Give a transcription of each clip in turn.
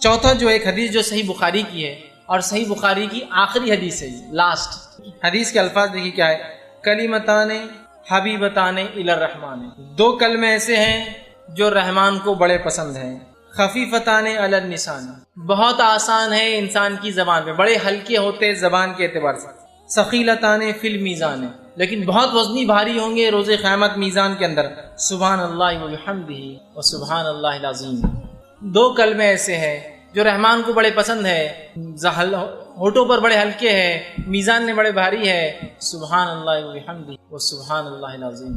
چوتھا جو ایک حدیث جو صحیح بخاری کی ہے اور صحیح بخاری کی آخری حدیث ہے، لاسٹ حدیث کے الفاظ دیکھیے کیا ہے، کلمتان حبیبتان الی الرحمن، دو کلمے ایسے ہیں جو رحمان کو بڑے پسند ہیں، خفیفتان علی اللسان، بہت آسان ہے انسان کی زبان پہ، بڑے ہلکے ہوتے زبان کے اعتبار سے، ثقیلتان فی المیزان، لیکن بہت وزنی بھاری ہوں گے روز قیامت میزان کے اندر، سبحان اللہ وبحمدہ و سبحان اللہ العظیم۔ دو کلمے ایسے ہیں جو رحمان کو بڑے پسند ہے، ہونٹوں پر بڑے ہلکے ہیں، میزان میں بڑے بھاری ہے، سبحان اللہ وبحمدہ و سبحان اللہ العظیم۔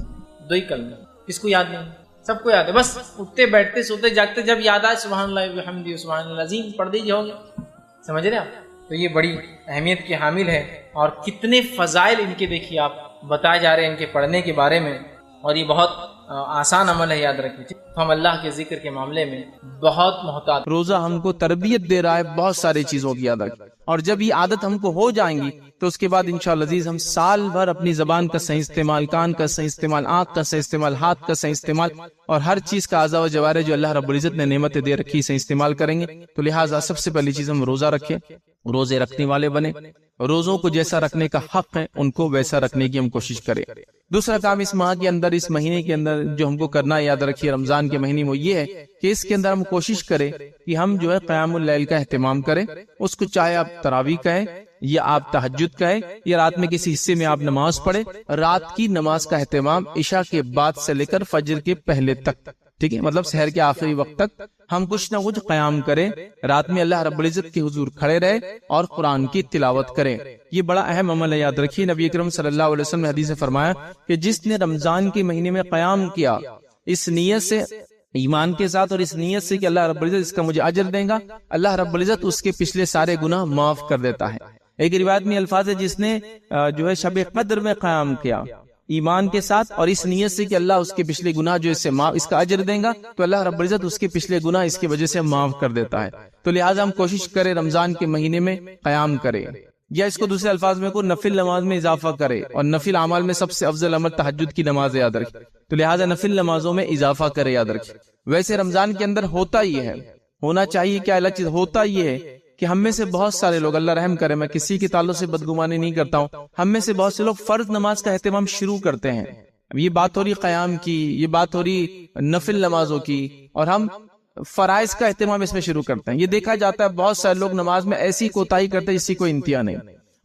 دو ہی کلمے، کس کو یاد نہیں؟ سب کو یاد ہے، بس اٹھتے بیٹھتے سوتے جاگتے جب یاد آئے سبحان اللہ وبحمدہ و سبحان اللہ العظیم پڑھ دیجیے، ہو گیا۔ سمجھ رہے آپ؟ تو یہ بڑی اہمیت کی حامل ہے، اور کتنے فضائل ان کے دیکھیے آپ بتائے جا رہے ہیں ان کے پڑھنے کے بارے میں، اور یہ بہت آسان عمل ہے، یاد رکھیے۔ ہم اللہ کے ذکر کے معاملے میں بہت محتاط۔ روزہ ہم کو تربیت دے رہا ہے بہت ساری چیزوں کی عادت، اور جب یہ عادت ہم کو ہو جائیں گی تو اس کے بعد انشاءاللہ عزیز ہم سال بھر اپنی زبان کا صحیح استعمال، کان کا صحیح استعمال، آنکھ کا صحیح استعمال، ہاتھ کا صحیح استعمال، اور ہر چیز کا اعضاء و جوارح جو اللہ رب العزت نے نعمتیں دے رکھی صحیح استعمال کریں گے۔ تو لہٰذا سب سے پہلی چیز ہم روزہ رکھیں، روزے رکھنے والے بنے، روزوں کو جیسا رکھنے کا حق ہے ان کو ویسا رکھنے کی ہم کوشش کریں۔ دوسرا کام اس ماہ کے اندر، اس مہینے کے اندر جو ہم کو کرنا ہے، یاد رکھیے رمضان کے مہینے میں، یہ ہے کہ اس کے اندر ہم کوشش کریں کہ ہم جو ہے قیام اللیل کا اہتمام کریں، اس کو چاہے آپ تراویح کہیں یا آپ تہجد کہیں یا رات میں کسی حصے میں آپ نماز پڑھیں، رات کی نماز کا اہتمام عشاء کے بعد سے لے کر فجر کے پہلے تک، ٹھیک ہے، مطلب سحر کے آخری وقت تک ہم کچھ نہ کچھ قیام کریں، رات میں اللہ رب العزت کے حضور کھڑے رہے اور قرآن کی تلاوت کریں۔ یہ بڑا اہم عمل ہے، یاد رکھیے۔ نبی اکرم صلی اللہ علیہ وسلم نے حدیث میں فرمایا کہ جس نے رمضان کے مہینے میں قیام کیا اس نیت سے، ایمان کے ساتھ، اور اس نیت سے کہ اللہ رب العزت اس کا مجھے اجر دے گا، اللہ رب العزت اس کے پچھلے سارے گناہ معاف کر دیتا ہے۔ ایک روایت میں الفاظ ہے جس نے جو ہے شب قدر میں قیام کیا ایمان کے ساتھ اور اس نیت سے کہ اللہ اس کے پچھلے گناہ جو اس کا اجر دے گا، تو اللہ رب العزت اس کے پچھلے گناہ اس کی وجہ سے معاف کر دیتا ہے۔ تو لہٰذا ہم کوشش کریں رمضان کے مہینے میں قیام کریں، یا اس کو دوسرے الفاظ میں کو نفل نماز میں اضافہ کرے، اور نفل اعمال میں سب سے افضل عمل تہجد کی نماز یاد رکھے، تو لہٰذا نفل نمازوں میں اضافہ کرے، یاد رکھے۔ ویسے رمضان کے اندر ہوتا یہ ہے، ہونا چاہیے کیا الگ چیز، ہوتا یہ ہے کہ ہم میں سے بہت سارے لوگ، اللہ رحم کرے، میں کسی کے تعلق سے بدگمانی نہیں کرتا ہوں، ہم میں سے بہت سے لوگ فرض نماز کا اہتمام شروع کرتے ہیں۔ اب یہ بات ہو رہی قیام کی، یہ بات ہو رہی نفل نمازوں کی، اور ہم فرائض کا اہتمام اس میں شروع کرتے ہیں۔ یہ دیکھا جاتا ہے بہت سارے لوگ نماز میں ایسی کوتاہی کرتے ہیں جس کی کوئی انتہا نہیں،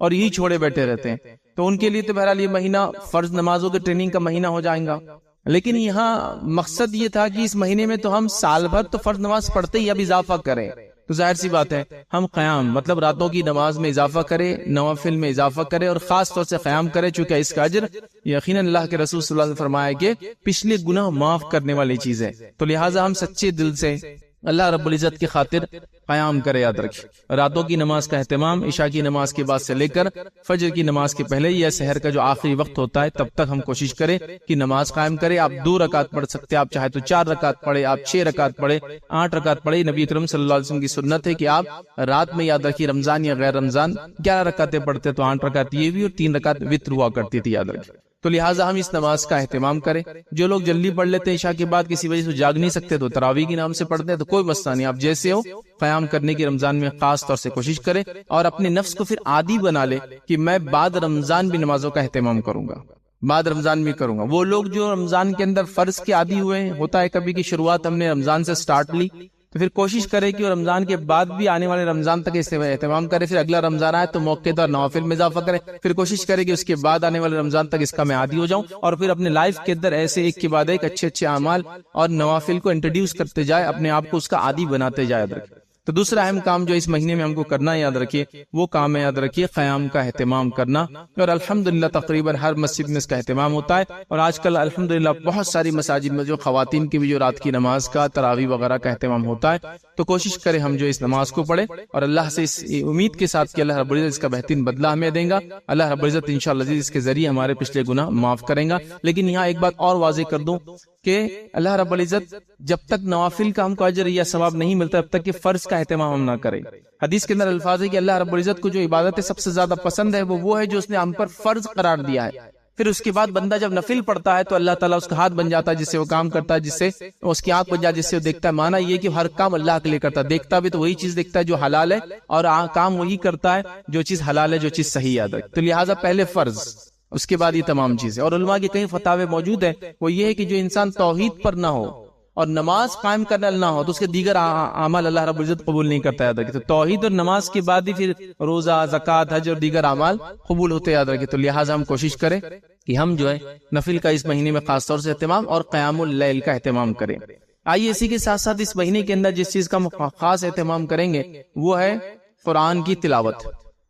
اور یہی چھوڑے بیٹھے رہتے ہیں۔ تو ان کے لیے تو بہرحال یہ مہینہ فرض نمازوں کے ٹریننگ کا مہینہ ہو جائے گا، لیکن یہاں مقصد یہ تھا کہ اس مہینے میں تو ہم سال بھر تو فرض نماز پڑھتے ہی، اب اضافہ کریں۔ تو ظاہر سی بات ہے ہم قیام مطلب راتوں کی نماز میں اضافہ کرے، نوافل میں اضافہ کرے، اور خاص طور سے قیام کرے، چونکہ اس کا اجر یقیناً اللہ کے رسول صلی اللہ علیہ وسلم نے فرمایا کہ پچھلے گناہ معاف کرنے والی چیز ہے۔ تو لہٰذا ہم سچے دل سے اللہ رب العزت کی خاطر قیام کرے، یاد رکھیں۔ راتوں کی نماز کا اہتمام عشاء کی نماز کے بعد سے لے کر فجر کی نماز کے پہلے یا سحر کا جو آخری وقت ہوتا ہے تب تک ہم کوشش کریں کہ نماز قائم کریں۔ آپ 2 رکعت پڑھ سکتے ہیں، آپ چاہے تو 4 رکعت پڑھے، آپ 6 رکعت پڑھے، 8 رکعت پڑھے۔ نبی اکرم صلی اللہ علیہ وسلم کی سنت ہے کہ آپ رات میں، یاد رکھیے رمضان یا غیر رمضان، 11 رکعتیں پڑھتے تو 8 رکعت یہ بھی اور 3 رکعت وتر ہوا کرتی تھی، یاد رکھیں۔ تو لہٰذا ہم اس نماز کا اہتمام کریں۔ جو لوگ جلدی پڑھ لیتے ہیں عشاء کے بعد، کسی وجہ سے جاگ نہیں سکتے، تو تراویح کے نام سے پڑھتے ہیں، تو کوئی مسئلہ نہیں، آپ جیسے ہو قیام کرنے کی رمضان میں خاص طور سے کوشش کریں، اور اپنے نفس کو پھر عادی بنا لے کہ میں بعد رمضان بھی نمازوں کا اہتمام کروں گا، بعد رمضان بھی کروں گا۔ وہ لوگ جو رمضان کے اندر فرض کے عادی ہوئے ہیں، ہوتا ہے کبھی کی شروعات ہم نے رمضان سے سٹارٹ لی، تو پھر کوشش کرے کہ وہ رمضان کے بعد بھی آنے والے رمضان تک اس سے اہتمام کرے، پھر اگلا رمضان آئے تو موقع پر نوافل میں اضافہ کرے، پھر کوشش کرے کہ اس کے بعد آنے والے رمضان تک اس کا میں عادی ہو جاؤں، اور پھر اپنے لائف کے اندر ایسے ایک کے بعد ایک اچھے اعمال اور نوافل کو انٹروڈیوس کرتے جائے، اپنے آپ کو اس کا عادی بناتے جائے۔ تو دوسرا اہم کام جو اس مہینے میں ہم کو کرنا ہے، یاد رکھیے، وہ کام ہے، یاد رکھیے، قیام کا اہتمام کرنا، اور الحمدللہ تقریباً ہر مسجد میں اس کا اہتمام ہوتا ہے، اور آج کل الحمدللہ بہت ساری مساجد میں جو خواتین کی بھی جو رات کی نماز کا، تراویح وغیرہ کا اہتمام ہوتا ہے، تو کوشش کریں ہم جو اس نماز کو پڑھیں، اور اللہ سے اس امید کے ساتھ کہ اللہ رب العزت اس کا بہترین بدلہ ہمیں دیں گا، اللہ رب العزت انشاءاللہ اس کے ذریعے ہمارے پچھلے گناہ معاف کریں گا۔ لیکن یہاں ایک بات اور واضح کر دوں کہ اللہ رب العزت جب تک نوافل کا ہم کو اجر یا ثواب نہیں ملتا، تب تک کہ فرض کا اہتمام ہم نہ کریں۔ حدیث کے اندر الفاظ ہے کہ اللہ رب العزت کو جو عبادت سب سے زیادہ پسند ہے وہ ہے جو اس نے ہم پر فرض قرار دیا ہے۔ پھر اس کے بعد بندہ جب نفل پڑھتا ہے تو اللہ تعالیٰ اس کا ہاتھ بن جاتا ہے جس سے وہ کام کرتا ہے، جس سے اس کی آنکھ بن جاتی ہے جس سے وہ دیکھتا ہے۔ معنی یہ کہ ہر کام اللہ کے لیے کرتا ہے، دیکھتا بھی تو وہی چیز دیکھتا ہے جو حلال ہے، اور کام وہی کرتا ہے جو چیز حلال ہے، جو چیز صحیح ہے۔ تو لہٰذا پہلے فرض، اس کے بعد یہ تمام چیزیں۔ اور علماء کے کئی فتاوے موجود ہیں، وہ یہ ہے کہ جو انسان توحید پر نہ ہو اور نماز قائم کرنے نہ ہو تو اس کے دیگر اعمال اللہ رب العزت قبول نہیں کرتا، یاد رکھیں۔ تو توحید اور نماز کے بعد ہی پھر روزہ، زکوٰۃ، حج اور دیگر اعمال قبول ہوتے، یاد رکھیں۔ تو لہٰذا ہم کوشش کریں کہ ہم جو ہے نفل کا اس مہینے میں خاص طور سے اہتمام اور قیام اللیل کا اہتمام کریں۔ آئیے اسی کے ساتھ ساتھ اس مہینے کے اندر جس چیز کا ہم خاص اہتمام کریں گے وہ ہے قرآن کی تلاوت،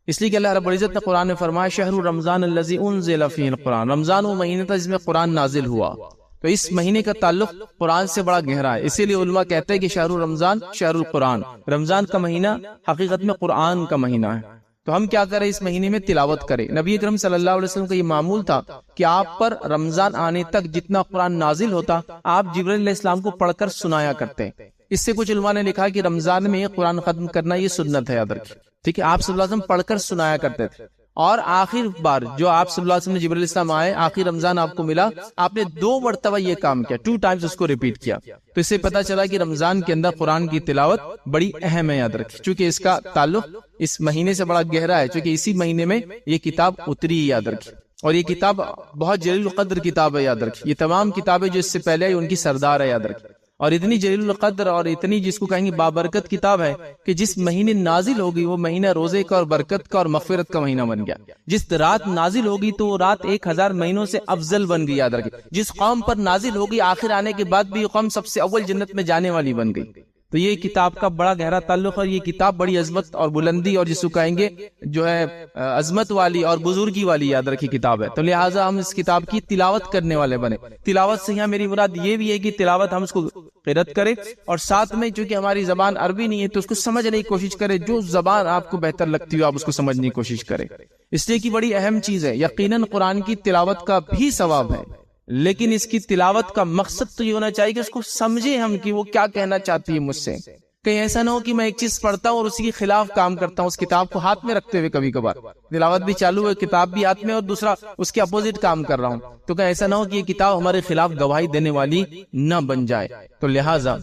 اس لیے کہ اللہ رب العزت نے قرآن میں فرمایا شہر رمضان الذی انزل فیہ القرآن، رمضان وہ مہینہ تھا جس میں قرآن نازل ہوا۔ تو اس مہینے کا تعلق قرآن سے بڑا گہرا ہے، اسی لیے علماء کہتے ہیں کہ شہر رمضان شہر القرآن، رمضان کا مہینہ حقیقت میں قرآن کا مہینہ ہے۔ تو ہم کیا کریں، اس مہینے میں تلاوت کریں۔ نبی اکرم صلی اللہ علیہ وسلم کا یہ معمول تھا کہ آپ پر رمضان آنے تک جتنا قرآن نازل ہوتا آپ جبرائیل علیہ السلام کو پڑھ کر سنایا کرتے۔ اس سے کچھ علماء نے لکھا کہ رمضان میں یہ قرآن ختم کرنا یہ سنت ہے، یاد رکھیں، ٹھیک ہے۔ آپ صلی اللہ علیہ وسلم پڑھ کر سنایا کرتے تھے، اور آخر بار جو آپ صلی اللہ علیہ وسلم نے جبرائیل علیہ السلام آئے، آخر رمضان آپ کو ملا، آپ نے 2 مرتبہ یہ کام کیا، 2 times اس کو ریپیٹ کیا۔ تو اس سے پتا چلا کہ رمضان کے اندر قرآن کی تلاوت بڑی اہم ہے، یاد رکھیں، چونکہ اس کا تعلق اس مہینے سے بڑا گہرا ہے، چونکہ اسی مہینے میں یہ کتاب اتری، یاد رکھیں۔ اور یہ کتاب بہت جلیل القدر کتاب ہے، یاد رکھیں۔ یہ تمام کتابیں جو اس سے پہلے آئی ان کی سردار ہے، یاد رکھیں۔ اور اتنی جلیل القدر اور اتنی جس کو کہیں گے بابرکت کتاب ہے کہ جس مہینے نازل ہوگی وہ مہینہ روزے کا اور برکت کا اور مغفرت کا مہینہ بن گیا۔ جس رات نازل ہوگی تو وہ رات 1000 مہینوں سے افضل بن گئی، یاد رکھیں۔ جس قوم پر نازل ہوگی آخر آنے کے بعد بھی یہ قوم سب سے اول جنت میں جانے والی بن گئی۔ تو یہ کتاب کا بڑا گہرا تعلق، اور یہ کتاب بڑی عظمت اور بلندی اور جس کو کہیں گے جو ہے عظمت والی اور بزرگی والی، یاد رکھی، کتاب ہے۔ تو لہٰذا ہم اس کتاب کی تلاوت کرنے والے بنے۔ تلاوت سے یہاں میری مراد یہ بھی ہے کہ تلاوت ہم اس کو قرأت کرے، اور ساتھ میں چونکہ ہماری زبان عربی نہیں ہے تو اس کو سمجھنے کی کوشش کرے، جو زبان آپ کو بہتر لگتی ہو آپ اس کو سمجھنے کی کوشش کرے، اس لیے کہ بڑی اہم چیز ہے۔ یقیناً قرآن کی تلاوت کا بھی ثواب ہے، لیکن اس کی تلاوت کا مقصد تو یہ ہونا چاہیے کہ اس کو سمجھے ہم کہ وہ کیا کہنا چاہتی ہے مجھ سے۔ کہیں ایسا نہ ہو کہ میں ایک چیز پڑھتا ہوں اور اسی کے خلاف کام کرتا ہوں، اس کتاب کو ہاتھ میں رکھتے ہوئے کبھی کبھار تلاوت بھی چالو ہے، کتاب بھی ہاتھ میں، اور دوسرا اس کے اپوزٹ کام کر رہا ہوں، تو کہیں ایسا نہ ہو کہ یہ کتاب ہمارے خلاف گواہی دینے والی نہ بن جائے۔ تو لہٰذا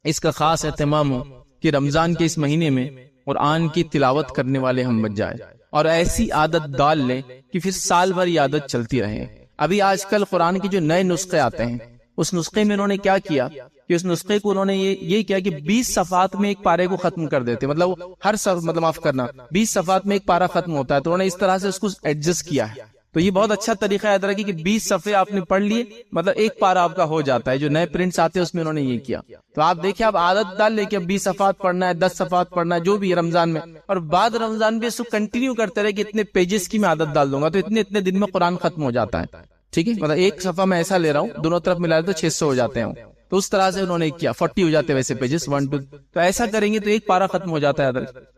اس کا خاص اہتمام ہو کہ رمضان کے اس مہینے میں قرآن کی تلاوت کرنے والے ہم بن جائیں، اور ایسی عادت ڈال لیں کہ پھر سال بھر یہ عادت چلتی رہے۔ ابھی آج کل قرآن کے جو نئے نسخے آتے ہیں اس نسخے میں انہوں نے کیا کیا کہ اس نسخے کو انہوں نے یہ کیا کہ 20 صفحات میں ایک پارے کو ختم کر دیتے، مطلب ہر معاف کرنا 20 صفحات میں ایک پارا ختم ہوتا ہے، تو انہوں نے اس طرح سے اس کو ایڈجسٹ کیا ہے۔ تو یہ بہت اچھا طریقہ یاد رکھیے کہ 20 صفحے آپ نے پڑھ لیے، مطلب ایک پارا آپ کا ہو جاتا ہے۔ جو نئے پرنٹس آتے ہیں اس میں انہوں نے یہ کیا۔ تو آپ دیکھیں، آپ عادت ڈال لیں کہ اب 20 صفحات پڑھنا ہے، 10 صفحات پڑھنا ہے، جو بھی ہے رمضان میں، اور بعد رمضان بھی اس کو کنٹینیو کرتے رہے کہ اتنے پیجز کی میں عادت ڈال دوں گا تو اتنے دن میں قرآن ختم ہو جاتا ہے، ٹھیک ہے۔ مطلب ایک صفحہ میں ایسا لے رہا ہوں، دونوں طرف ملا تو 600 ہو جاتے ہیں، تو اس طرح سے انہوں نے کیا 40 ہو جاتے ہیں ویسے پیجز 1 2، تو ایسا کریں گے تو ایک پارا ختم ہو جاتا ہے۔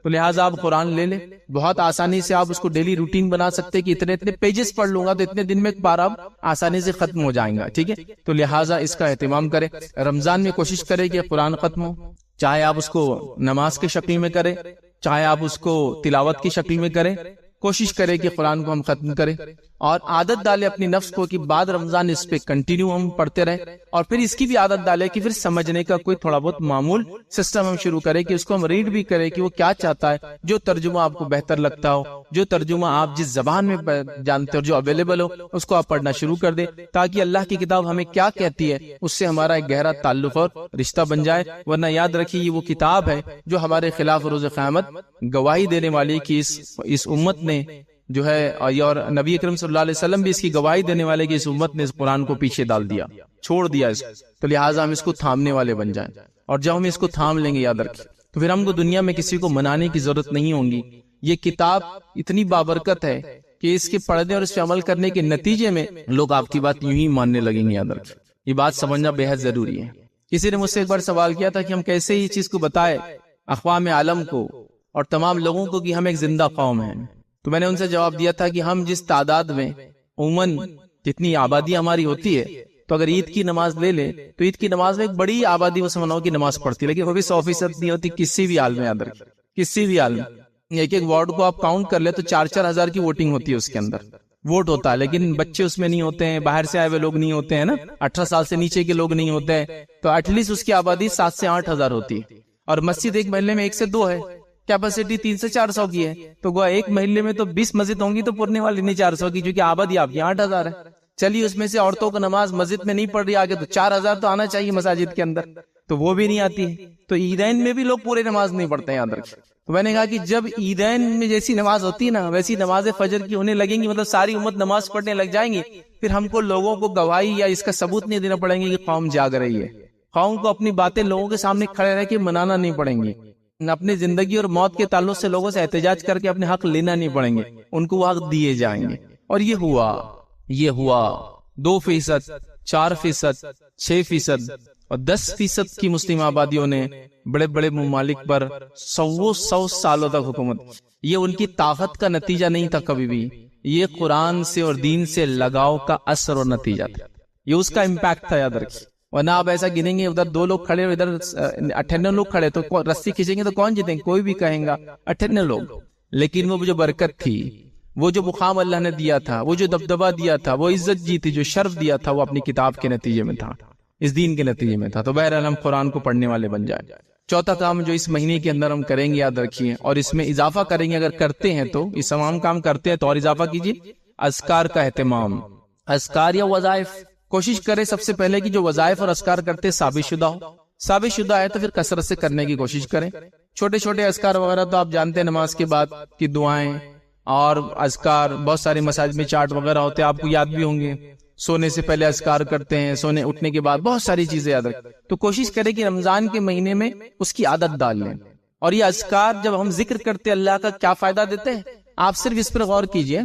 تو لہٰذا آپ قرآن لے لیں، بہت آسانی سے آپ اس کو ڈیلی روٹین بنا سکتے ہیں کہ اتنے پیجز پڑھ لوں گا تو اتنے دن میں ایک پارا آسانی سے ختم ہو جائیں گا، ٹھیک ہے۔ تو لہٰذا اس کا اہتمام کریں، رمضان میں کوشش کریں کہ قرآن ختم ہو، چاہے آپ اس کو نماز کی شکل میں کریں، چاہے آپ اس کو تلاوت کی شکل میں کریں، کوشش کریں کہ قرآن کو ہم ختم کریں، اور عادت ڈالے اپنی نفس کو کہ بعد رمضان اس پہ کنٹینیو ہم پڑھتے رہیں، اور پھر اس کی بھی عادت ڈالے کہ پھر سمجھنے کا کوئی تھوڑا بہت معمول سسٹم ہم شروع کریں کہ اس کو ہم ریڈ بھی کریں کہ وہ کیا چاہتا ہے، جو ترجمہ آپ کو بہتر لگتا ہو، جو ترجمہ آپ جس زبان میں جانتے ہو جو اویلیبل ہو اس کو آپ پڑھنا شروع کر دیں، تاکہ اللہ کی کتاب ہمیں کیا کہتی ہے اس سے ہمارا ایک گہرا تعلق اور رشتہ بن جائے۔ ورنہ یاد رکھیے یہ وہ کتاب ہے جو ہمارے خلاف روز قیامت گواہی دینے والی کہ اس امت نے جو ہے، اور نبی اکرم صلی اللہ علیہ وسلم بھی اس کی گواہی دینے والے کہ اس امت نے اس قرآن کو پیچھے ڈال دیا، چھوڑ دیا اس کو، تو لہٰذا ہم اس کو تھامنے والے بن جائیں، اور جب ہم اس کو تھام لیں گے یاد رکھیں تو پھر ہم کو دنیا میں کسی کو منانے کی ضرورت نہیں ہوگی۔ یہ کتاب اتنی بابرکت ہے کہ اس کے پڑھنے اور اس پہ عمل کرنے کے نتیجے میں لوگ آپ کی بات یوں ہی ماننے لگیں گے، یاد رکھیں، یہ بات سمجھنا بے حد ضروری ہے۔ کسی نے مجھ سے ایک بار سوال کیا تھا کہ ہم کیسے یہ چیز کو بتائے اقوام عالم کو اور تمام لوگوں کو کہ ہم ایک زندہ قوم ہیں، تو میں نے ان سے جواب دیا تھا کہ ہم جس تعداد میں عموماً جتنی آبادی ہماری ہوتی ہے، تو اگر عید کی نماز لے لیں تو عید کی نماز میں ایک بڑی آبادی مسلمانوں کی نماز پڑھتی ہے، لیکن وہ بھی 100% نہیں ہوتی کسی بھی حال میں، یاد رکھیں کسی بھی حال میں۔ ایک وارڈ کو آپ کاؤنٹ کر لیں تو 4-4 ہزار کی ووٹنگ ہوتی ہے اس کے اندر، ووٹ ہوتا ہے، لیکن بچے اس میں نہیں ہوتے ہیں، باہر سے آئے ہوئے لوگ نہیں ہوتے ہیں نا، 18 سال سے نیچے کے لوگ نہیں ہوتے ہیں، تو ایٹ لیسٹ اس کی آبادی 7 سے 8 ہزار ہوتی ہے، اور مسجد ایک محلے میں 1 سے 2 ہے، کیپیسٹی 3 سے 400 کی ہے، تو گویا ایک محلے میں تو 20 مسجد ہوں گی تو پورنے والی نہیں 400 کی، کیونکہ آبادی آپ کی 8 ہزار ہے۔ چلیے اس میں سے عورتوں کو نماز مسجد میں نہیں پڑھ رہی آگے، تو 4 ہزار تو آنا چاہیے مساجد کے اندر، تو وہ بھی نہیں آتی ہے، تو عیدین میں بھی لوگ پورے نماز نہیں پڑھتے ہیں یاد رکھیں۔ تو میں نے کہا کہ جب عیدین میں جیسی نماز ہوتی ہے نا، ویسی نماز فجر کی ہونے لگیں گی، مطلب ساری امت نماز پڑھنے لگ جائیں گی، پھر ہم کو لوگوں کو گواہی یا اس کا ثبوت نہیں دینا پڑیں گے کہ قوم جاگ رہی ہے، قوم کو اپنی باتیں لوگوں کے سامنے کھڑے رہ کے منانا نہیں پڑیں گی، اپنی زندگی اور موت کے تعلق سے لوگوں سے احتجاج کر کے اپنے حق لینا نہیں پڑیں گے، ان کو وہ حق دیے جائیں گے۔ اور یہ ہوا 2%، 4%، 6% اور 10% کی مسلم آبادیوں نے بڑے بڑے ممالک پر 100 سالوں تک حکومت، یہ ان کی طاقت کا نتیجہ نہیں تھا کبھی بھی، یہ قرآن سے اور دین سے لگاؤ کا اثر اور نتیجہ تھا، یہ اس کا امپیکٹ تھا یاد رکھیے۔ ورنہ آپ ایسا گنیں گے ادھر 2 لوگ کھڑے اور ادھر 98 لوگ کھڑے، تو رسی کھینچیں گے تو کون جیتیں گے؟ کوئی بھی کہیں گا 98 لوگ، لیکن وہ جو برکت تھی، وہ جو مقام اللہ نے دیا تھا، وہ جو دبدبہ دیا تھا، وہ عزت جیتی، جو شرف دیا تھا، وہ اپنی کتاب کے نتیجے میں تھا، اس دین کے نتیجے میں تھا۔ تو بہرحال ہم قرآن کو پڑھنے والے بن جائیں۔ چوتھا کام جو اس مہینے کے اندر ہم کریں گے یاد رکھیے، اور اس میں اضافہ کریں گے، اگر کرتے ہیں تو اس تمام کام کرتے ہیں تو اور اضافہ کیجیے، اذکار کا اہتمام، اذکار یا وظائف، کوشش کریں سب سے پہلے کہ جو وظائف اور اذکار کرتے ثابت شدہ ہو، ثابت شدہ ہے تو پھر کثرت سے کرنے کی کوشش کریں۔ چھوٹے چھوٹے اذکار وغیرہ تو آپ جانتے ہیں، نماز کے بعد کی دعائیں اور اذکار، بہت سارے مساجد میں چارٹ وغیرہ ہوتے ہیں، آپ کو یاد بھی ہوں گے، سونے سے پہلے اذکار کرتے ہیں، سونے اٹھنے کے بعد بہت ساری چیزیں یاد رکھیں، تو کوشش کریں کہ رمضان کے مہینے میں اس کی عادت ڈال لیں۔ اور یہ اذکار جب ہم ذکر کرتے اللہ کا کیا فائدہ دیتے ہیں، آپ صرف اس پر غور کیجئے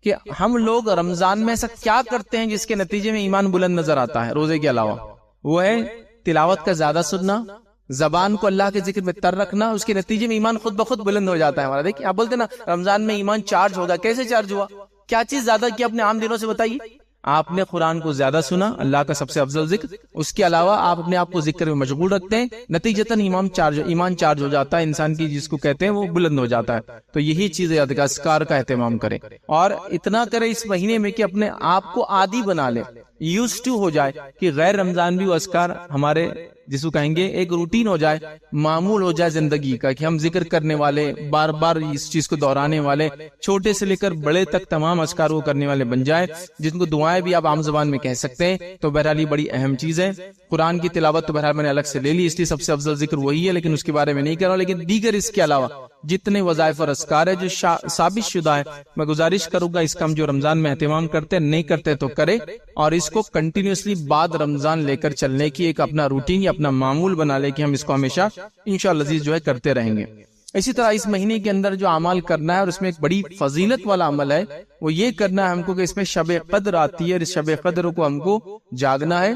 کہ ہم لوگ رمضان میں ایسا کیا کرتے ہیں جس کے نتیجے میں ایمان بلند نظر آتا ہے روزے کے علاوہ، وہ ہے تلاوت کا زیادہ سننا، زبان کو اللہ کے ذکر میں تر رکھنا، اس کے نتیجے میں ایمان خود بخود بلند ہو جاتا ہے ہمارا۔ دیکھیں آپ بولتے نا رمضان میں ایمان چارج ہوگا، کیسے چارج ہوا؟ کیا چیز زیادہ کی اپنے عام دنوں سے بتائیے؟ آپ نے قرآن کو زیادہ سنا، اللہ کا سب سے افضل ذکر، اس کے علاوہ آپ اپنے آپ کو ذکر میں مشغول رکھتے ہیں، نتیجتاً ایمان چارج ہو جاتا ہے، انسان کی جس کو کہتے ہیں وہ بلند ہو جاتا ہے۔ تو یہی چیز یاد رکھیں، اذکار کا اہتمام کریں، اور اتنا کریں اس مہینے میں کہ اپنے آپ کو عادی بنا لیں، یوز ٹو ہو جائے کہ غیر رمضان بھی وہ اذکار ہمارے جس کو کہیں گے ایک روٹین ہو جائے، معمول ہو جائے زندگی کا، کہ ہم ذکر کرنے والے، بار بار اس چیز کو دہرانے والے، چھوٹے سے لے کر بڑے تک تمام اذکار کو کرنے والے بن جائے، جن کو دعائیں بھی آپ عام زبان میں کہہ سکتے ہیں۔ تو بہرحال یہ بڑی اہم چیز ہے۔ قرآن کی تلاوت تو بہرحال میں نے الگ سے لے لی، اس لیے سب سے افضل ذکر وہی ہے، لیکن اس کے بارے میں نہیں کر رہا ہوں، لیکن دیگر اس کے علاوہ جتنے وظائف اور اذکار ہے جو ثابت شدہ ہے، میں گزارش کروں گا اس کا ہم جو رمضان میں اہتمام کرتے ہیں، نہیں کرتے تو کرے، اور اس کو کنٹینیوسلی بعد رمضان لے کر چلنے کی ایک اپنا روٹین یا اپنا معمول بنا لے کہ ہم اس کو ہمیشہ انشاءاللہ عزیز جو ہے کرتے رہیں گے۔ اسی طرح اس مہینے کے اندر جو اعمال کرنا ہے، اور اس میں ایک بڑی فضیلت والا عمل ہے، وہ یہ کرنا ہے ہم کو کہ اس میں شب قدر آتی ہے، اور اس شب قدر کو ہم کو جاگنا ہے،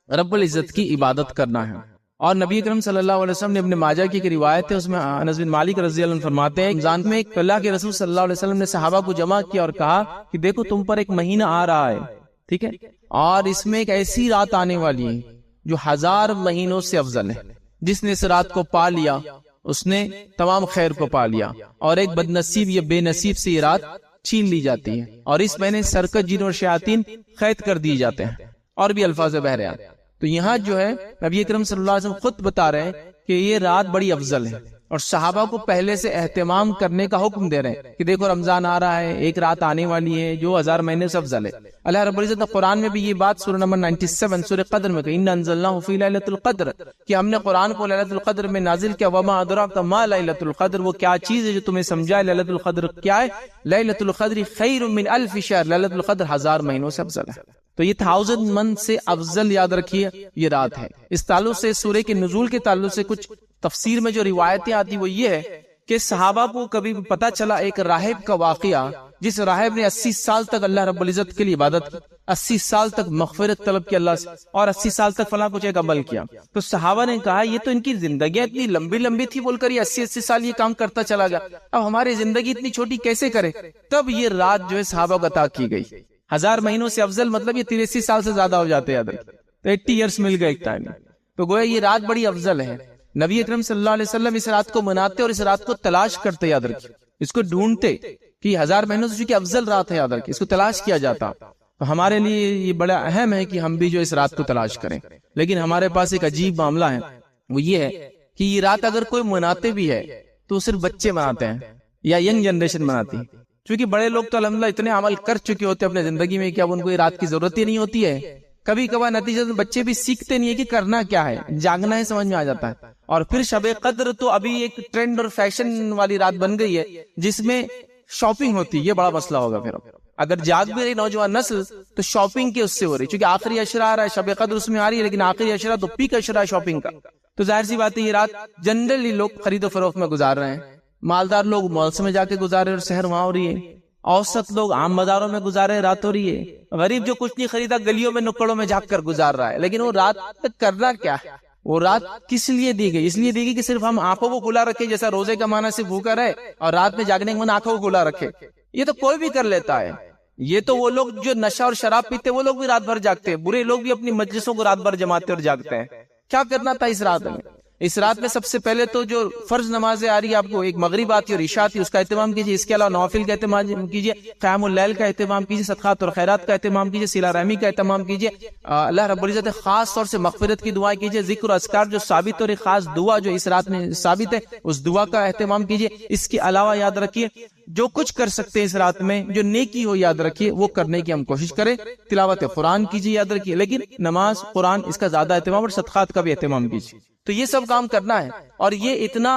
رب العزت کی عبادت کرنا ہے۔ اور نبی اکرم صلی اللہ علیہ وسلم نے ابن ماجہ کی ایک روایت ہے، اس میں انس بن مالک رضی اللہ عنہ فرماتے ہیں، رمضان میں اللہ کے رسول صلی اللہ علیہ وسلم نے صحابہ کو جمع کیا اور کہا کہ دیکھو تم پر ایک مہینہ آ رہا ہے، ٹھیک ہے، اور اس میں ایک ایسی رات آنے والی ہے جو 1000 مہینوں سے افضل ہے، جس نے اس رات کو پا لیا اس نے تمام خیر کو پا لیا، اور ایک بد نصیب یا بے نصیب سے یہ رات چھین لی جاتی ہے، اور اس مہینے سرکش جن اور شیاطین قید کر دیے جاتے ہیں، اور بھی الفاظ بہرحال۔ تو یہاں جو ہے نبی اکرم صلی اللہ علیہ وسلم خود بتا رہے ہیں کہ یہ رات بڑی افضل ہے، اور صحابہ کو پہلے سے اہتمام کرنے کا حکم دے رہے ہیں کہ دیکھو رمضان آ رہا ہے، ایک رات آنے والی ہے جو 1000 مہینے سے افضل ہے۔ اللہ رب العزت نے قرآن میں بھی یہ بات سورہ نمبر 97 سورہ قدر میں کہا، اِنَّا أَنزَلْنَاهُ فِي لَيْلَةِ الْقَدْرِ، کہ ہم نے قرآن کو لیلۃ القدر میں نازل کیا، وَمَا أَدْرَاكَ مَا لَيْلَةُ الْقَدْرِ، وہ کیا چیز ہے جو تمہیں سمجھائے لیلۃ القدر کیا ہے؟ لیلۃ القدر خیر من الف شہر، لیلۃ القدر 1000 مہینوں سے افضل ہے۔ تو یہ 1000 منتھ سے افضل یاد رکھیے یہ رات ہے۔ اس تعلق سے سورہ کے نزول کے تعلق سے کچھ تفسیر میں جو روایتیں آتی وہ یہ ہے کہ صحابہ کو کبھی پتا چلا ایک راہب کا واقعہ، جس راہب نے 80 سال تک اللہ رب العزت کے لیے عبادت کی، 80 سال تک مغفرت طلب کی اللہ سے، اور 80 سال تک فلاں کچھ ایک عمل کیا۔ تو صحابہ نے کہا یہ تو ان کی زندگیاں اتنی لمبی لمبی تھی بول کر یہ 80 سال یہ کام کرتا چلا گیا، اب ہماری زندگی اتنی چھوٹی کیسے کرے؟ تب یہ رات جو ہے صحابہ کو عطا کی گئی۔ 1000 مہینوں سے افضل مطلب یہ 83 سال سے زیادہ ہو جاتے ہیں، تو 80 ایئرس مل گئے ایک ٹائم۔ تو گویا یہ رات بڑی افضل ہے۔ نبی اکرم صلی اللہ علیہ وسلم اس رات کو مناتے اور اس رات کو تلاش کرتے، یاد رکھیں، اس کو ڈھونڈتے کہ 1000 مہینوں سے چونکہ افضل رات ہے یاد رکھیے، اس کو تلاش کیا جاتا. تو ہمارے لیے یہ بڑا اہم ہے کہ ہم بھی جو اس رات کو تلاش کریں. لیکن ہمارے پاس ایک عجیب معاملہ ہے، وہ یہ ہے کہ یہ رات اگر کوئی مناتے بھی ہے تو صرف بچے مناتے ہیں یا ینگ جنریشن مناتی ہے. چونکہ بڑے لوگ تو الحمدللہ اتنے عمل کر چکے ہوتے ہیں اپنے زندگی میں کہ اب ان کو یہ رات کی ضرورت ہی نہیں ہوتی ہے. کبھی کبھار نتیجہ بچے بھی سیکھتے نہیں ہے کہ کرنا کیا ہے، جاگنا ہے سمجھ میں آ جاتا ہے. اور پھر شب قدر تو ابھی ایک ٹرینڈ اور فیشن والی رات بن گئی ہے جس میں شاپنگ ہوتی ہے. یہ بڑا مسئلہ ہوگا پھر اگر جاگ بھی رہی نوجوان نسل تو شاپنگ کے اس سے ہو رہی، چونکہ آخری عشرہ آ رہا ہے، شب قدر اس میں آ رہی ہے، لیکن آخری عشرہ تو پیک عشرہ ہے شاپنگ کا. تو ظاہر سی بات ہے یہ رات جنرلی لوگ خرید و فروخت میں گزار رہے ہیں. مالدار لوگ مالس میں جا کے گزارے اور سحر وہاں ہو رہی ہے. اوسط لوگ عام بازاروں میں گزارے، رات ہو رہی ہے. غریب جو کچھ نہیں خریدا گلیوں میں نکڑوں میں جا کر گزار رہا ہے. لیکن وہ رات تک کرنا کیا ہے؟ وہ رات کس لیے دی گئی؟ اس لیے دی گئی کہ صرف ہم آنکھوں کو کھلا رکھے، جیسا روزے کا معنی سے بھوکا رہے اور رات میں جاگنے کے من آنکھوں کو کھلا رکھے. یہ تو کوئی بھی کر لیتا ہے. یہ تو وہ لوگ جو نشہ اور شراب پیتے وہ لوگ بھی رات بھر جاگتے ہیں. برے لوگ بھی اپنی مجلسوں کو رات بھر جماتے اور جاگتے ہیں. کیا کرنا تھا اس رات میں؟ اس رات میں سب سے پہلے تو جو فرض نمازیں آ رہی ہے آپ کو، ایک مغرب آتی ہے اور عشاء آتی ہے، اس کا اہتمام کیجیے. اس کے علاوہ نوافل کا اہتمام کیجیے، قیام اللیل کا اہتمام کیجیے، صدقات اور خیرات کا اہتمام کیجیے، صلہ رحمی کا اہتمام کیجیے. اللہ رب العزت خاص طور سے مغفرت کی دعائیں کیجیے. ذکر و اذکار جو ثابت اور ایک خاص دعا جو اس رات میں ثابت ہے اس دعا کا اہتمام کیجیے. اس کے علاوہ یاد رکھیے جو کچھ کر سکتے ہیں اس رات میں جو نیکی ہو یاد رکھیے وہ کرنے کی ہم کوشش کریں. تلاوت قرآن کیجیے یاد رکھیے، لیکن نماز قرآن اس کا زیادہ اہتمام اور صدقات کا بھی اہتمام کیجیے. تو یہ سب کام کرنا ہے اور یہ اتنا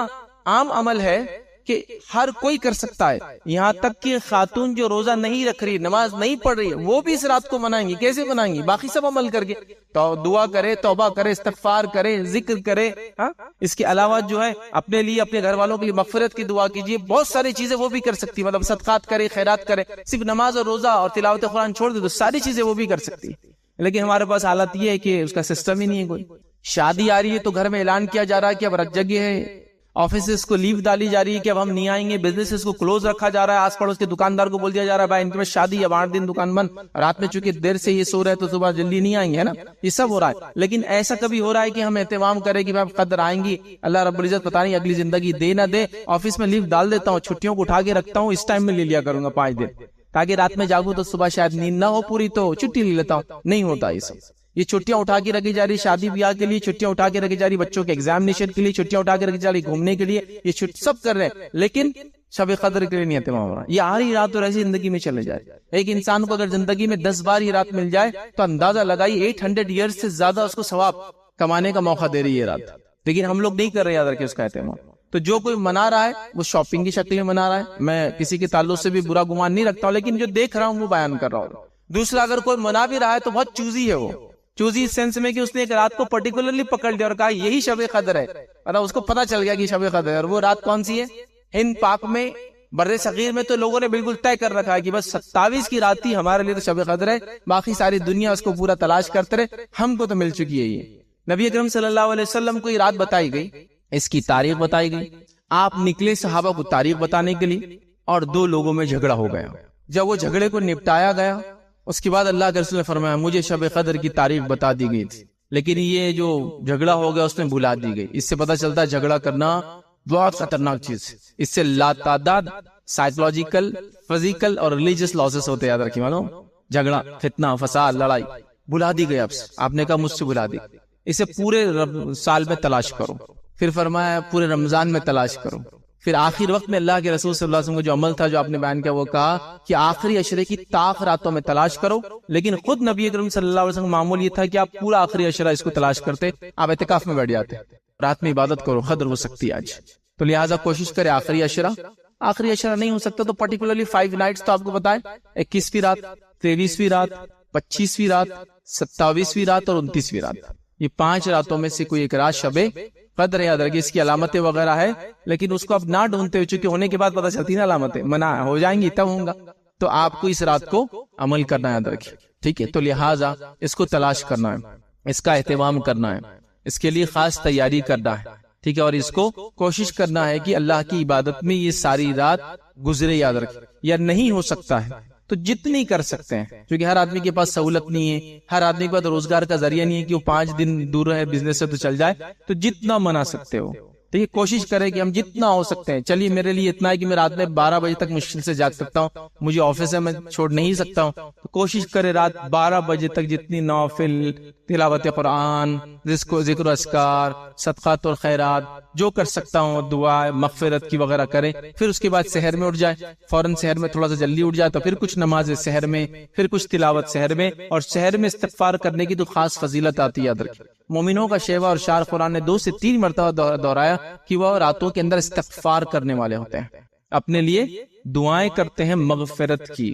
عام عمل ہے کہ ہر کوئی کر سکتا ہے. یہاں تک کہ خاتون جو روزہ نہیں رکھ رہی، نماز نہیں پڑھ رہی، وہ بھی اس رات کو منائیں گی. کیسے منائیں گی؟ باقی سب عمل کر کے تو دعا کرے، توبہ کرے، استغفار کرے، ذکر کرے. اس کے علاوہ جو ہے اپنے لیے اپنے گھر والوں کے لیے مغفرت کی دعا کیجیے. بہت ساری چیزیں وہ بھی کر سکتی، مطلب صدقات کرے، خیرات کرے. صرف نماز اور روزہ اور تلاوت قرآن چھوڑ دے تو ساری چیزیں وہ بھی کر سکتی. لیکن ہمارے پاس حالت یہ ہے کہ اس کا سسٹم ہی نہیں ہے. کوئی شادی آ رہی ہے تو گھر میں اعلان کیا جا رہا ہے کہ اب رت جگہ ہے، آفیسز کو لیو ڈالی جا رہی ہے کہ اب ہم نہیں آئیں گے، بزنسز کو کلوز رکھا جا رہا ہے، آس پڑوس کے دکاندار کو بول دیا جا رہا ہے بھائی ان کے میں شادی اب 8 دن دکان بند، رات میں چونکہ دیر سے یہ سو رہے تو صبح جلدی نہیں آئیں گے، ہے نا. یہ سب ہو رہا ہے. لیکن ایسا کبھی ہو رہا ہے کہ ہم اہتمام کریں کہ بھائی قدر آئیں گی، اللہ رب العزت پتہ نہیں اگلی زندگی دے نہ دے، آفس میں لیو ڈال دیتا ہوں، چھٹیوں کو اٹھا کے رکھتا ہوں، اس ٹائم میں لے لیا کروں گا 5 دن تاکہ رات میں جاگوں تو صبح شاید نیند نہ ہو پوری تو چھٹی لے لیتا ہوں. نہیں ہوتا یہ سب. یہ چھٹیاں اٹھا کے رکھی جا رہی شادی بیاہ کے لیے، چھٹیاں اٹھا کے رکھی جا رہی بچوں کے ایگزامینیشن کے لیے، چھٹیاں اٹھا کے رکھی جا رہی گھومنے کے لیے، یہ سب کر رہے ہیں. لیکن شب قدر کے لیے نہیں اہتمام ہو رہا. یہ آ رہی رات اور ایسی زندگی میں چلے جائے. ایک انسان کو اگر زندگی میں 10 بار یہ رات مل جائے تو اندازہ لگائی 800 ایئرز سے زیادہ اس کو ثواب کمانے کا موقع دے رہی ہے رات. لیکن ہم لوگ نہیں کر رہے یاد رکھیں اس کا اہتمام. تو جو کوئی منا رہا ہے وہ شاپنگ کی شکل میں منا رہا ہے. میں کسی کے تعلق سے بھی برا گمان نہیں رکھتا ہوں، لیکن جو دیکھ رہا ہوں وہ بیان کر رہا ہوں. دوسرا اگر کوئی منا بھی رہا ہے تو بہت چوزی ہے. وہ چوزی اس سینس میں کہ اس نے ایک رات کو پرٹیکولرلی پکڑ لیا اور کہا یہی شب قدر ہے. مطلب اس کو پتا چل گیا کہ شب قدر ہے. اور وہ رات کون سی ہے؟ ہند پاک میں بر صغیر میں تو لوگوں نے بالکل طے کر رکھا ہے کہ بس 27 کی رات تھی ہمارے لیے تو شب قدر ہے، باقی ساری دنیا اس کو پورا تلاش کرتے رہے. ہم کو تو مل چکی ہے. یہ نبی اکرم صلی اللہ علیہ وسلم کو یہ رات بتائی گئی، اس کی تاریخ بتائی گئی. آپ نکلے صحابہ کو تاریخ بتانے کے لیے اور 2 لوگوں میں جھگڑا ہو گیا. جب وہ جھگڑے کو نپٹایا گیا اس کے بعد اللہ کے رسول نے فرمایا مجھے شب قدر کی تاریخ بتا دی گئی تھی، لیکن یہ جو جھگڑا ہو گیا اس میں بھلا دی گئی. اس سے پتہ چلتا ہے جھگڑا کرنا بہت خطرناک چیز ہے. اس سے لاتعداد سائیکولوجیکل، فزیکل اور ریلیجیس لاسز ہوتے ہیں. یاد رکھیے معلوم، جھگڑا، فتنہ، فساد، لڑائی بھلا دی گئی. آپ نے کہا مجھ سے بھلا دی. اسے پورے سال میں تلاش کرو. پھر فرمایا پورے رمضان میں تلاش کرو. پھر آخر وقت میں اللہ کے رسول صلی اللہ علیہ وسلم کا جو عمل تھا جو آپ نے بیان کیا وہ کہا کہ آخری عشرے کی طاق راتوں میں تلاش کرو. لیکن خود نبی اکرم صلی اللہ علیہ وسلم معمول یہ تھا کہ آپ پورا آخری عشرہ اس کو تلاش کرتے. آپ اعتکاف میں بیٹھ جاتے، رات میں عبادت کرو، قدر ہو سکتی ہے آج. تو لہٰذا کوشش کرے آخری عشرہ نہیں ہو سکتا تو پرٹیکولرلی 5 نائٹس تو آپ کو بتائیں، 21ویں رات، 23ویں رات، 25ویں رات، 27ویں رات اور 29ویں رات. یہ 5 راتوں میں سے کوئی ایک رات شب قدر یاد رکھیے. اس کی علامتیں وغیرہ ہے لیکن اس کو اب نہ ڈھونڈتے ہوئے، چونکہ ہونے کے بعد پتہ چلتی نا علامتیں منع ہو جائیں گی تب ہوں گا. تو آپ کو اس رات کو عمل کرنا یاد رکھیے، ٹھیک ہے. تو لہٰذا اس کو تلاش کرنا ہے، اس کا اہتمام کرنا ہے، اس کے لیے خاص تیاری کرنا ہے، ٹھیک ہے. اور اس کو کوشش کرنا ہے کہ اللہ کی عبادت میں یہ ساری رات گزرے. یاد رکھیے یا نہیں ہو سکتا ہے تو جتنی کر سکتے ہیں، کیونکہ ہر آدمی کے پاس سہولت نہیں ہے، ہر آدمی کے پاس روزگار کا ذریعہ نہیں ہے کہ وہ 5 دن دور رہے بزنس سے تو چل جائے. تو جتنا منا سکتے ہو تو یہ کوشش کرے کہ ہم جتنا ہو سکتے ہیں، چلیے میرے لیے اتنا ہے کہ میں رات میں 12 بجے تک مشکل سے جاگ سکتا ہوں، مجھے آفس ہے میں چھوڑ نہیں سکتا ہوں، تو کوشش کرے رات 12 بجے تک جتنی نوافل، تلاوت قرآن، ذکر و اذکار، صدقات اور خیرات جو کر سکتا ہوں، دعا مغفرت کی وغیرہ کرے. پھر اس کے بعد سحر میں اٹھ جائے، فوراً سحر میں تھوڑا سا جلدی اٹھ جائے تو پھر کچھ نماز سحر میں، پھر کچھ تلاوت سحر میں. اور سحر میں استغفار کرنے کی تو خاص فضیلت آتی ہے، یاد رکھیں. مومنوں کا شیوا اور شعر قرآن نے 2 سے 3 مرتبہ دہرایا کہ وہ راتوں کے اندر استغفار کرنے والے ہوتے ہیں، اپنے لیے دعائیں کرتے ہیں مغفرت کی،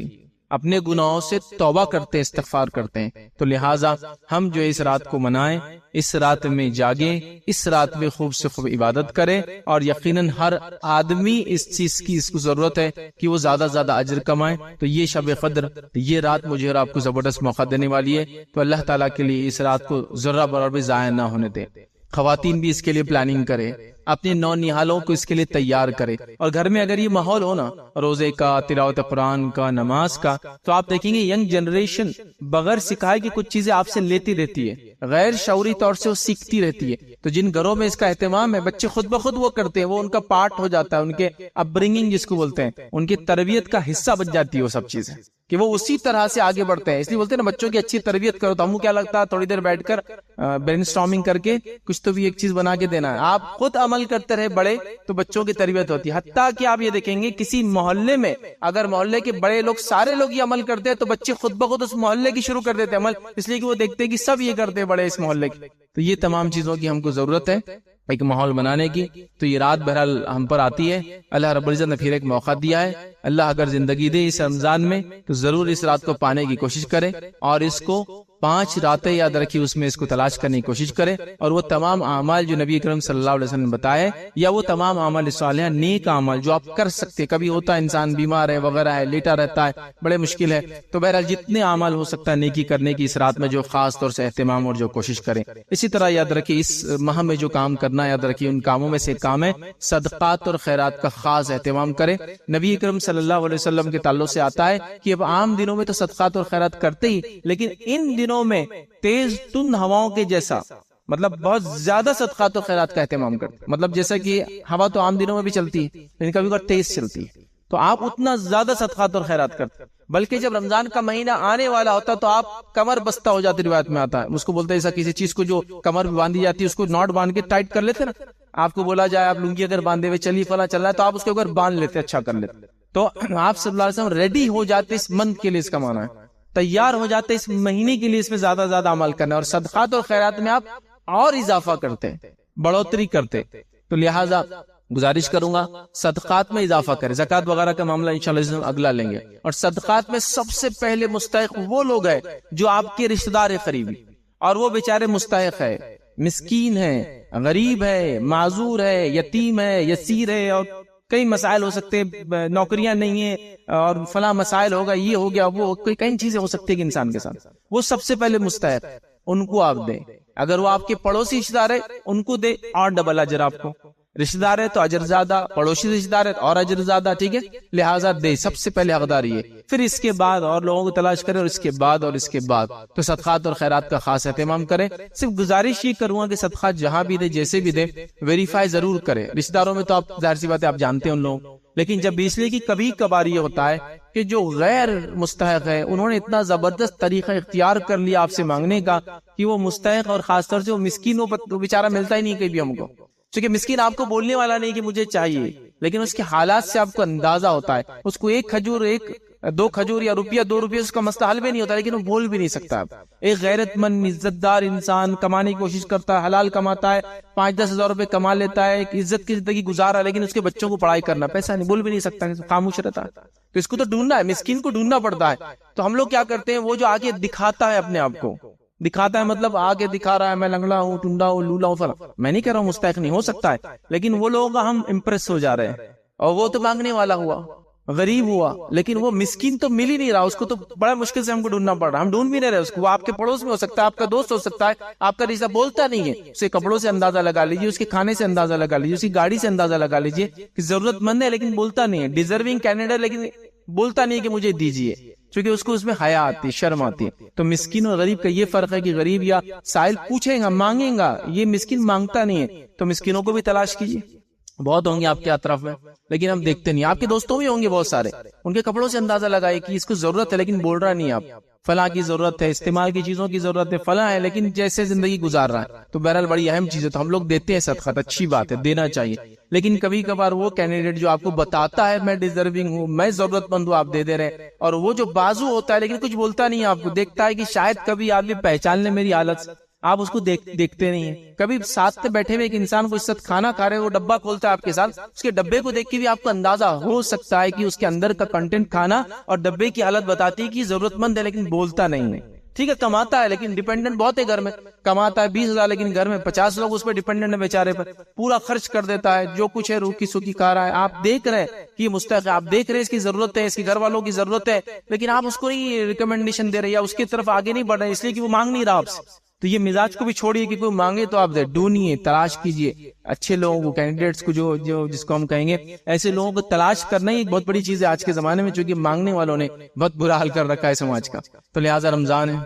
اپنے گناہوں سے توبہ کرتے ہیں، استغفار کرتے ہیں. تو لہٰذا ہم جو اس رات کو منائیں، اس رات میں جاگیں، اس رات میں خوب سے خوب عبادت کریں. اور یقیناً ہر آدمی اس چیز کی اس کو ضرورت ہے کہ وہ زیادہ زیادہ اجر کمائیں. تو یہ شب قدر، یہ رات مجھے اور آپ کو زبردست موقع دینے والی ہے. تو اللہ تعالیٰ کے لیے اس رات کو ذرہ برابر بھی ضائع نہ ہونے دیں. خواتین بھی اس کے لیے پلاننگ کرے، اپنے نو نہالوں کو اس کے لیے تیار کرے. اور گھر میں اگر یہ ماحول ہو نا، روزے کا، تلاوت قرآن کا، نماز کا، تو آپ دیکھیں گے ینگ جنریشن بغیر سکھائے کہ کچھ چیزیں آپ سے لیتی رہتی ہے، غیر شعوری طور سے وہ سیکھتی رہتی ہے. تو جن گھروں میں اس کا اہتمام ہے، بچے خود بخود وہ کرتے ہیں، وہ ان کا پارٹ ہو جاتا ہے، ان کے اپ برنگنگ جس کو بولتے ہیں، ان کی تربیت کا حصہ بن جاتی ہے وہ سب چیزیں، کہ وہ اسی طرح سے آگے بڑھتے ہیں. اس لیے بولتے ہیں نا بچوں کی اچھی تربیت کرو. تو ہم کو کیا لگتا ہے، تھوڑی دیر بیٹھ کر برین اسٹارمنگ کر کے کچھ تو بھی ایک چیز بنا کے دینا ہے. آپ خود عمل کرتے رہے بڑے تو بچوں کی تربیت ہوتی ہے. حتیٰ کہ آپ یہ دیکھیں گے کسی محلے میں اگر محلے کے بڑے لوگ، سارے لوگ یہ عمل کرتے ہیں تو بچے خود بخود اس محلے کی شروع کر دیتے ہیں عمل، اس لیے کہ وہ دیکھتے ہیں کہ سب یہ کرتے ہیں بڑے اس محلے کی. تو یہ تمام چیزوں کی ہم کو ضرورت ہے، ایک ماحول بنانے کی. تو یہ رات بہرحال ہم پر آتی ہے، اللہ رب العزت نے پھر ایک موقع دیا ہے. اللہ اگر زندگی دے اس رمضان میں تو ضرور اس رات کو پانے کی کوشش کرے، اور اس کو 5 راتیں یاد رکھی، اس میں اس کو تلاش کرنے کی کوشش کرے. اور وہ تمام اعمال جو نبی اکرم صلی اللہ علیہ وسلم نے بتائے، یا وہ تمام اعمال صالحہ، نیک اعمال جو آپ کر سکتے. کبھی ہوتا ہے انسان بیمار ہے وغیرہ ہے، لیٹا رہتا ہے، بڑے مشکل ہے، تو بہرحال جتنے اعمال ہو سکتا ہے نیکی کرنے کی اس رات میں جو خاص طور سے اہتمام اور جو کوشش کرے. اسی طرح یاد رکھیے اس ماہ میں جو کام کرنا، یاد رکھیے ان کاموں میں سے ایک کام ہے صدقات اور خیرات کا خاص اہتمام کرے. نبی اکرم صلی اللہ علیہ وسلم کے تعلق سے آتا ہے کہ اب عام دنوں میں تو صدقات اور خیرات کرتے ہی، لیکن ان دنوں میں تیز تند ہواؤں کے جیسا، مطلب بہت زیادہ صدقات و خیرات کا اہتمام کرتے. مطلب جیسا کہ ہوا تو عام دنوں میں بھی چلتی ہے لیکن کبھی کبھی تیز چلتی ہے، تو آپ اتنا زیادہ صدقات اور خیرات کرتے. بلکہ جب رمضان کا مہینہ آنے والا ہوتا تو آپ کمر بستہ ہو جاتی، روایت میں آتا ہے اس کو بولتے ہیں ایسا کسی چیز کو جو کمر میں باندھی جاتی ہے اس کو ناٹ باندھ کے ٹائٹ کر لیتے نا. آپ کو بولا جائے آپ لنگی اگر باندھے ہوئے چلی فلاں چل رہا ہے تو آپ اس کے اوپر باندھ لیتے، اچھا کر لیتے. تو آپ صلی اللہ علیہ وسلم ریڈی ہو جاتے اس منتھ کے لیے، اس کا معنی ہے تیار ہو جاتے اس مہینے کے لیے، اس میں زیادہ زیادہ عمل کرنا. اور صدقات اور خیرات میں آپ اور اضافہ کرتے، بڑھوتری کرتے. تو لہٰذا گزارش کروں گا صدقات میں اضافہ کریں. زکوٰۃ وغیرہ کا معاملہ انشاءاللہ اگلا لیں گے. اور صدقات میں سب سے پہلے مستحق وہ لوگ ہیں جو آپ کے رشتہ دار قریبی، اور وہ بیچارے مستحق ہے، مسکین ہے، غریب ہے، معذور ہے، یتیم ہے، یسیر ہے، اور کئی مسائل ہو سکتے ہیں، نوکریاں نہیں ہیں اور فلاں مسائل ہوگا، یہ ہو گیا، وہ کئی چیزیں ہو سکتی ہیں انسان کے ساتھ. وہ سب سے پہلے مستحق، ان کو آپ دیں. اگر وہ آپ کے پڑوسی رشتہ دار ہے ان کو دے، اور ڈبل اجر آپ کو. رشتہ دار ہے تو اجر زیادہ، پڑوسی رشتہ دار ہے اور اجر زیادہ، ٹھیک ہے. لہٰذا دے، سب سے پہلے حقدار یہ. پھر اس کے بعد اور لوگوں کو تلاش کرے، اور اس کے بعد تو صدقات اور خیرات کا خاص اہتمام کرے. صرف گزارش یہ کروں گا کہ صدقات جہاں بھی دے، جیسے بھی دے، ویریفائی ضرور کرے. رشتہ داروں میں تو آپ ظاہر سی بات ہے آپ جانتے ہیں ان لوگ، لیکن جب اس لیے کہ کبھی کبھار یہ ہوتا ہے کہ جو غیر مستحق ہے انہوں نے اتنا زبردست طریقہ اختیار کر لیا آپ سے مانگنے کا کہ وہ مستحق اور خاص طور سے وہ مسکین، وہ بیچارہ ملتا ہی نہیں کہیں بھی ہم کو. چونکہ مسکین آپ کو بولنے والا نہیں کہ مجھے چاہیے، لیکن اس کے حالات سے آپ کو اندازہ ہوتا ہے. اس کو ایک کھجور، 2 کھجور یا روپیہ 2 روپیہ اس کا مسئلہ حل بھی نہیں ہوتا، لیکن وہ بول بھی نہیں سکتا. ایک غیرت مند عزت دار انسان کمانے کی کوشش کرتا ہے، حلال کماتا ہے، 5-10 ہزار روپے کما لیتا ہے، ایک عزت کی زندگی گزارا، لیکن اس کے بچوں کو پڑھائی کرنا، پیسہ نہیں، بول بھی نہیں سکتا، خاموش رہتا ہے. تو اس کو تو ڈھونڈنا ہے، مسکین کو ڈھونڈنا پڑتا ہے. تو ہم لوگ کیا کرتے ہیں، وہ جو آگے دکھاتا ہے اپنے آپ کو، دکھاتا ہے مطلب آگے دکھا رہا ہے میں لنگڑا ہوں، ٹنڈا ہوں، لولا ہوں، فلاں. میں نہیں کہہ رہا ہوں مستحق نہیں ہو سکتا ہے، لیکن وہ لوگ ہم امپریس ہو جا رہے ہیں. اور وہ تو مانگنے والا ہوا، غریب ہوا، لیکن وہ مسکین تو مل ہی نہیں رہا. اس کو تو بڑا مشکل سے ہم کو ڈھونڈنا پڑ رہا. ہم ڈھونڈ بھی نہیں رہے اس کو. وہ آپ کے پڑوس میں ہو سکتا ہے، آپ کا دوست ہو سکتا ہے، آپ کا رشتہ بولتا نہیں ہے، اسے کپڑوں سے اندازہ لگا لیجیے، اس کے کھانے سے اندازہ لگا لیجیے، اس کی گاڑی سے اندازہ لگا لیجیے کہ ضرورت مند ہے لیکن بولتا نہیں ہے، ڈیزرونگ کینڈیڈیٹ لیکن بولتا نہیں کہ مجھے دیجیے، چونکہ اس کو اس میں حیا آتی ہے، شرم آتی ہے۔ تو مسکین اور غریب کا یہ فرق ہے کہ غریب یا سائل پوچھے گا، مانگے گا، یہ مسکین مانگتا نہیں ہے۔ تو مسکینوں کو بھی تلاش کیجیے، بہت ہوں گے آپ کے اطراف میں، لیکن ہم دیکھتے نہیں۔ آپ کے دوستوں بھی ہوں گے بہت سارے، ان کے کپڑوں سے اندازہ لگائے کہ اس کو ضرورت ہے لیکن بول رہا نہیں، آپ فلاں کی ضرورت ہے، استعمال کی چیزوں کی ضرورت ہے، فلاں ہے، لیکن جیسے زندگی گزار رہا ہے۔ تو بہرحال بڑی اہم چیز ہے، تو ہم لوگ دیتے ہیں صدقہ، اچھی بات ہے، دینا چاہیے۔ لیکن کبھی کبھار وہ کینڈیڈیٹ جو آپ کو بتاتا ہے میں ڈیزرونگ ہوں، میں ضرورت مند ہوں، آپ دے دے رہے، اور وہ جو بازو ہوتا ہے لیکن کچھ بولتا نہیں، آپ کو دیکھتا ہے کہ شاید کبھی آدمی پہچان لے میری حالت، آپ اس کو دیکھتے نہیں ہیں۔ کبھی ساتھ میں بیٹھے ہوئے ایک انسان کو اس ساتھ کھانا کھا رہے، وہ ڈبہ کھولتا ہے آپ کے ساتھ، اس کے ڈبے کو دیکھ کے بھی آپ کو اندازہ ہو سکتا ہے کہ اس کے اندر کا کنٹینٹ کھانا اور ڈبے کی حالت بتاتی ہے کہ ضرورت مند ہے لیکن بولتا نہیں ہے۔ ٹھیک ہے، کماتا ہے لیکن ڈیپینڈنٹ بہت ہے، گھر میں کماتا ہے 20,000 لیکن گھر میں 50 لوگ اس پہ ڈیپینڈنٹ ہے، بیچارے پر پورا خرچ کر دیتا ہے، جو کچھ ہے روکی سوکی کھا رہا ہے۔ آپ دیکھ رہے ہیں کہ یہ مستحق ہے، آپ دیکھ رہے ہیں اس کی ضرورت ہے، اس کے گھر والوں کی ضرورت ہے، لیکن آپ اس کو نہیں ریکمنڈیشن دے رہے یا اس کی طرف آگے نہیں بڑھ رہے، اس لیے کہ وہ مانگ نہیں رہا آپ سے۔ تو یہ مزاج کو بھی چھوڑیے کہ کوئی مانگے تو آپ ڈھونڈیے، تلاش کیجیے اچھے لوگوں کو، کینڈیڈیٹس کو، جو جس کو ہم کہیں گے ایسے لوگوں کو تلاش کرنا ہی بہت بڑی چیز ہے آج کے زمانے میں، چونکہ مانگنے والوں نے بہت برا حال کر رکھا ہے سماج کا۔ تو لہٰذا رمضان ہے،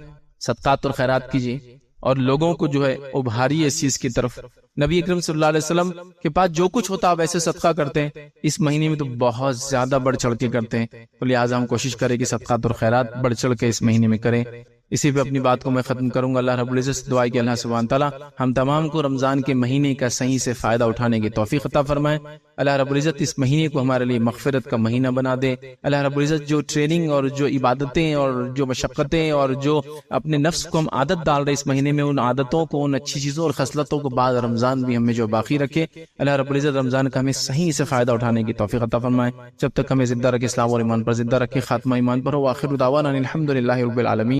صدقات اور خیرات کیجیے اور لوگوں کو جو ہے ابھاریے اس چیز کی طرف۔ نبی اکرم صلی اللہ علیہ وسلم کے پاس جو کچھ ہوتا آپ ایسے صدقہ کرتے ہیں، اس مہینے میں تو بہت زیادہ بڑھ چڑھ کے کرتے ہیں، تو لہٰذا ہم کوشش کریں کہ صدقات اور خیرات بڑھ چڑھ کے اس مہینے میں کریں۔ اسی پہ اپنی بات کو میں ختم کروں گا۔ اللہ رب العزت سے دعا ہے کہ اللہ سبحانہ تعالیٰ ہم تمام کو رمضان کے مہینے کا صحیح سے فائدہ اٹھانے کی توفیق عطا فرمائے۔ اللہ رب العزت اس مہینے کو ہمارے لیے مغفرت کا مہینہ بنا دے۔ اللہ رب العزت جو ٹریننگ اور جو عبادتیں اور جو مشقتیں اور جو اپنے نفس کو ہم عادت ڈال رہے اس مہینے میں، ان عادتوں کو، ان اچھی چیزوں اور خصلتوں کو بعد رمضان بھی ہمیں جو باقی رکھے۔ اللہ رب العزت رمضان کا ہمیں صحیح سے فائدہ اٹھانے کی توفیق عطا فرمائے۔ جب تک ہمیں زندہ رکھے، اسلام اور ایمان پر زندہ رکھے، خاتمہ ایمان پر ہو۔ آخر دعوانا الحمدللہ رب العالمین۔